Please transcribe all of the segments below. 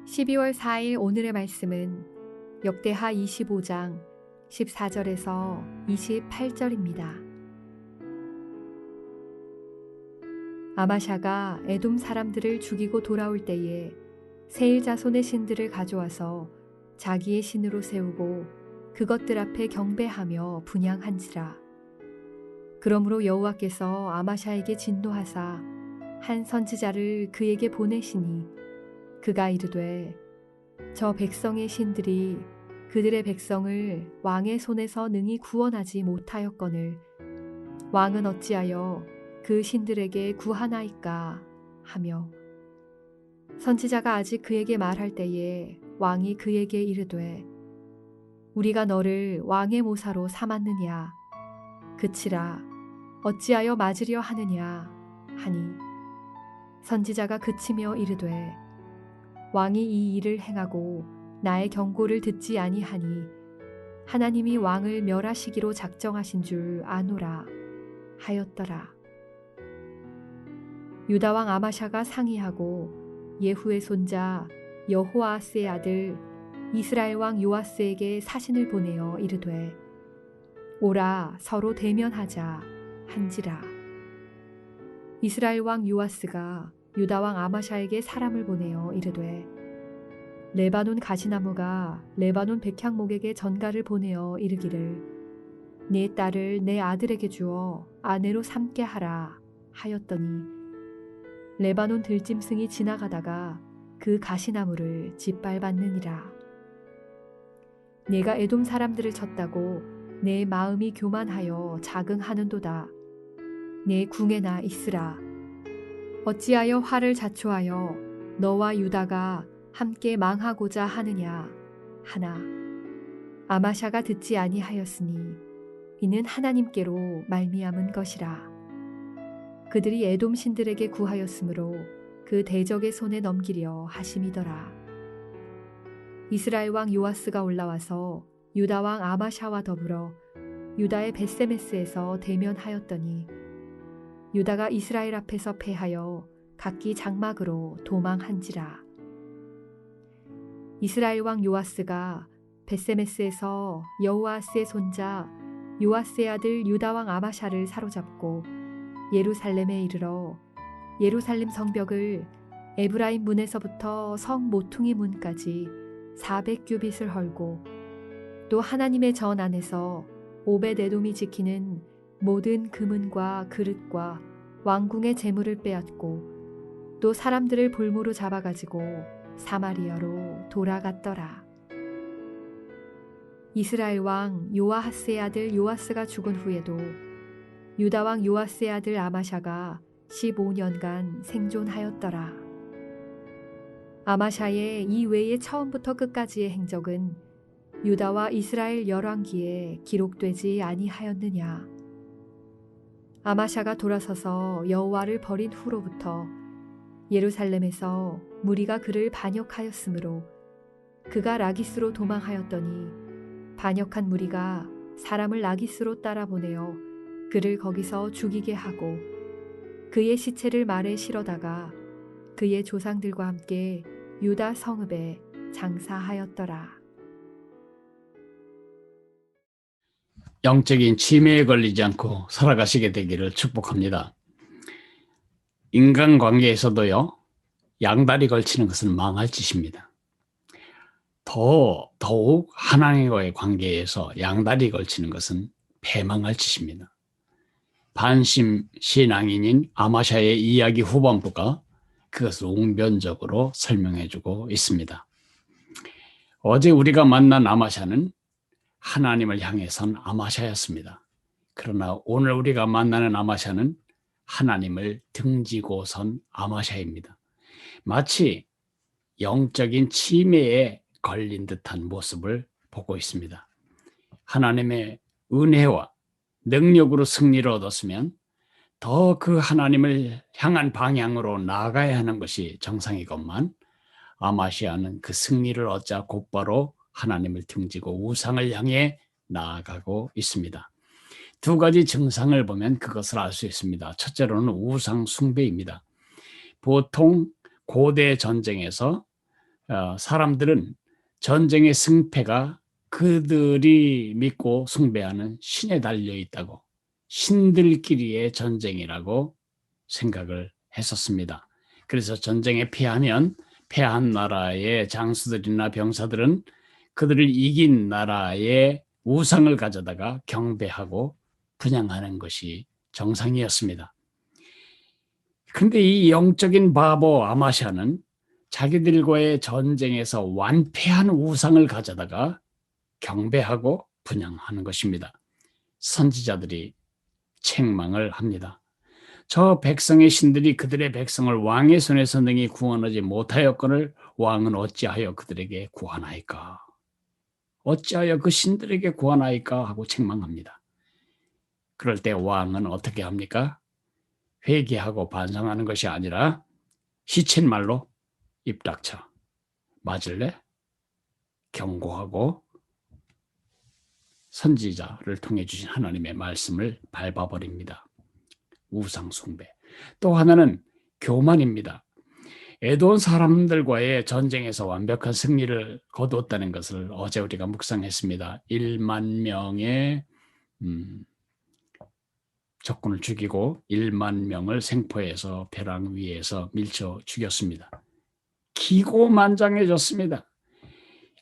12월 4일 오늘의 말씀은 역대하 25장 14절에서 28절입니다. 아마샤가 에돔 사람들을 죽이고 돌아올 때에 세일 자손의 신들을 가져와서 자기의 신으로 세우고 그것들 앞에 경배하며 분향한지라. 그러므로 여호와께서 아마샤에게 진노하사 한 선지자를 그에게 보내시니 그가 이르되 저 백성의 신들이 그들의 백성을 왕의 손에서 능히 구원하지 못하였거늘 왕은 어찌하여 그 신들에게 구하나이까 하며, 선지자가 아직 그에게 말할 때에 왕이 그에게 이르되 우리가 너를 왕의 모사로 삼았느냐 그치라 어찌하여 맞으려 하느냐 하니, 선지자가 그치며 이르되 왕이 이 일을 행하고 나의 경고를 듣지 아니하니 하나님이 왕을 멸하시기로 작정하신 줄 아노라 하였더라. 유다왕 아마샤가 상의하고 예후의 손자 여호아스의 아들 이스라엘 왕 요아스에게 사신을 보내어 이르되 오라 서로 대면하자 한지라. 이스라엘 왕 요아스가 유다 왕 아마샤에게 사람을 보내어 이르되 레바논 가시나무가 레바논 백향목에게 전가를 보내어 이르기를 네 딸을 내 아들에게 주어 아내로 삼게 하라 하였더니, 레바논 들짐승이 지나가다가 그 가시나무를 짓밟았느니라. 내가 에돔 사람들을 쳤다고 내 마음이 교만하여 자긍하는도다. 내 궁에나 있으라. 어찌하여 화를 자초하여 너와 유다가 함께 망하고자 하느냐 하나, 아마샤가 듣지 아니하였으니 이는 하나님께로 말미암은 것이라. 그들이 에돔 신들에게 구하였으므로 그 대적의 손에 넘기려 하심이더라. 이스라엘 왕 요아스가 올라와서 유다 왕 아마샤와 더불어 유다의 벳세메스에서 대면하였더니, 유다가 이스라엘 앞에서 패하여 각기 장막으로 도망한지라. 이스라엘 왕 요아스가 벳세메스에서 여호아스의 손자 요아스의 아들 유다 왕 아마샤를 사로잡고 예루살렘에 이르러 예루살렘 성벽을 에브라임 문에서부터 성 모퉁이 문까지 400규빗을 헐고, 또 하나님의 전 안에서 오벳에돔이 지키는 모든 금은과 그릇과 왕궁의 재물을 빼앗고, 또 사람들을 볼모로 잡아가지고 사마리아로 돌아갔더라. 이스라엘 왕 요아하스의 아들 요아스가 죽은 후에도 유다 왕 요아스의 아들 아마샤가 15년간 생존하였더라. 아마샤의 이 외의 처음부터 끝까지의 행적은 유다와 이스라엘 열왕기에 기록되지 아니하였느냐. 아마샤가 돌아서서 여호와를 버린 후로부터 예루살렘에서 무리가 그를 반역하였으므로 그가 라기스로 도망하였더니, 반역한 무리가 사람을 라기스로 따라 보내어 그를 거기서 죽이게 하고 그의 시체를 말에 실어다가 그의 조상들과 함께 유다 성읍에 장사하였더라. 영적인 치매에 걸리지 않고 살아가시게 되기를 축복합니다. 인간관계에서도요, 양다리 걸치는 것은 망할 짓입니다. 더욱 하나님과의 관계에서 양다리 걸치는 것은 패망할 짓입니다. 반심 신앙인인 아마샤의 이야기 후반부가 그것을 웅변적으로 설명해주고 있습니다. 어제 우리가 만난 아마샤는 하나님을 향해 선 아마샤였습니다. 그러나 오늘 우리가 만나는 아마샤는 하나님을 등지고 선 아마샤입니다. 마치 영적인 치매에 걸린 듯한 모습을 보고 있습니다. 하나님의 은혜와 능력으로 승리를 얻었으면 더 그 하나님을 향한 방향으로 나아가야 하는 것이 정상이건만, 아마시아는 그 승리를 얻자 곧바로 하나님을 등지고 우상을 향해 나아가고 있습니다. 두 가지 증상을 보면 그것을 알 수 있습니다. 첫째로는 우상 숭배입니다. 보통 고대 전쟁에서 사람들은 전쟁의 승패가 그들이 믿고 숭배하는 신에 달려 있다고, 신들끼리의 전쟁이라고 생각을 했었습니다. 그래서 전쟁에 패하면 패한 나라의 장수들이나 병사들은 그들을 이긴 나라의 우상을 가져다가 경배하고 분양하는 것이 정상이었습니다. 그런데 이 영적인 바보 아마샤는 자기들과의 전쟁에서 완패한 우상을 가져다가 경배하고 분양하는 것입니다. 선지자들이 책망을 합니다. 저 백성의 신들이 그들의 백성을 왕의 손에서 능히 구원하지 못하였거늘 왕은 어찌하여 그들에게 구하나이까? 어찌하여 그 신들에게 구하나이까? 하고 책망합니다. 그럴 때 왕은 어떻게 합니까? 회개하고 반성하는 것이 아니라 시친 말로 입 닥쳐. 맞을래? 경고하고 선지자를 통해 주신 하나님의 말씀을 밟아버립니다. 우상 숭배. 또 하나는 교만입니다. 에돔 사람들과의 전쟁에서 완벽한 승리를 거두었다는 것을 어제 우리가 묵상했습니다. 1만 명의 적군을 죽이고 1만 명을 생포해서 벼랑 위에서 밀쳐 죽였습니다. 기고만장해졌습니다.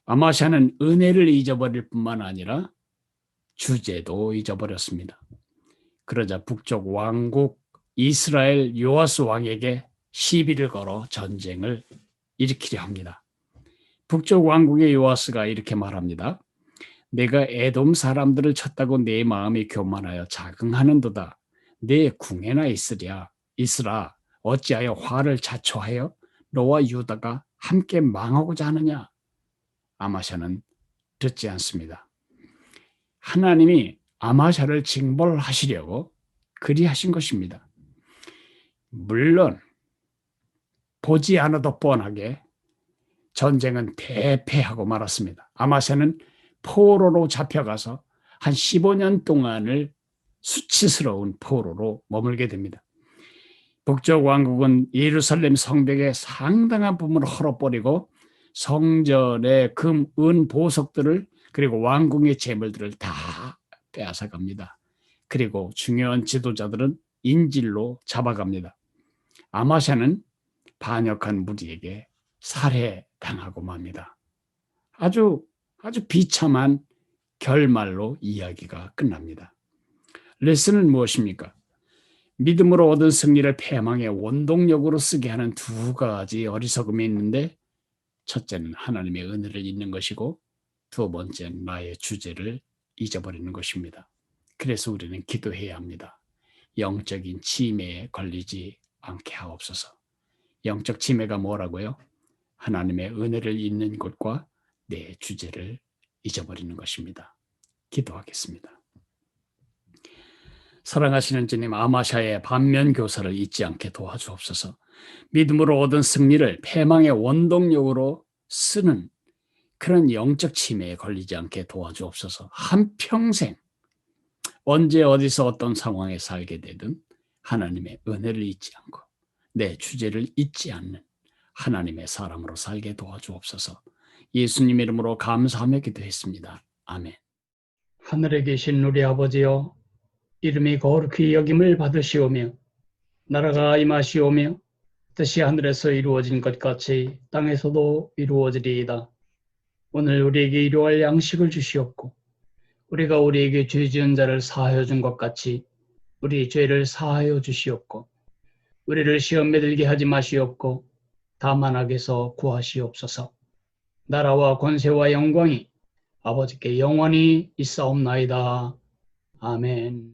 아마샤는 은혜를 잊어버릴 뿐만 아니라 주제도 잊어버렸습니다. 그러자 북쪽 왕국 이스라엘 요아스 왕에게 시비를 걸어 전쟁을 일으키려 합니다. 북쪽 왕국의 요아스가 이렇게 말합니다. 내가 에돔 사람들을 쳤다고 내 마음이 교만하여 자긍하는도다. 내 궁에나 있으라. 어찌하여 화를 자초하여 너와 유다가 함께 망하고자 하느냐? 아마샤는 듣지 않습니다. 하나님이 아마샤를 징벌하시려고 그리하신 것입니다. 물론 보지 않아도 뻔하게 전쟁은 대패하고 말았습니다. 아마샤는 포로로 잡혀가서 한 15년 동안을 수치스러운 포로로 머물게 됩니다. 북쪽 왕국은 예루살렘 성벽의 상당한 부분을 헐어버리고 성전의 금, 은, 보석들을 그리고 왕궁의 재물들을 다 빼앗아갑니다. 그리고 중요한 지도자들은 인질로 잡아갑니다. 아마샤는 반역한 무리에게 살해당하고 맙니다. 아주 비참한 결말로 이야기가 끝납니다. 레슨은 무엇입니까? 믿음으로 얻은 승리를 패망의 원동력으로 쓰게 하는 두 가지 어리석음이 있는데, 첫째는 하나님의 은혜를 잊는 것이고 두 번째는 나의 주제를 잊어버리는 것입니다. 그래서 우리는 기도해야 합니다. 영적인 치매에 걸리지 않게 하옵소서. 영적 치매가 뭐라고요? 하나님의 은혜를 잊는 것과 내 주제를 잊어버리는 것입니다. 기도하겠습니다. 사랑하시는 주님, 아마샤의 반면 교사를 잊지 않게 도와주옵소서. 믿음으로 얻은 승리를 패망의 원동력으로 쓰는 그런 영적 치매에 걸리지 않게 도와주옵소서. 한평생 언제 어디서 어떤 상황에 살게 되든 하나님의 은혜를 잊지 않고 내 주제를 잊지 않는 하나님의 사람으로 살게 도와주옵소서. 예수님 이름으로 감사하며 기도했습니다. 아멘. 하늘에 계신 우리 아버지여, 이름이 거룩히 여김을 받으시오며 나라가 임하시오며 뜻이 하늘에서 이루어진 것 같이 땅에서도 이루어지리이다. 오늘 우리에게 일용할 양식을 주시옵고 우리가 우리에게 죄 지은 자를 사하여 준 것 같이 우리 죄를 사하여 주시옵고 우리를 시험에 들게 하지 마시옵고 다만 악에서 구하시옵소서. 나라와 권세와 영광이 아버지께 영원히 있사옵나이다. 아멘.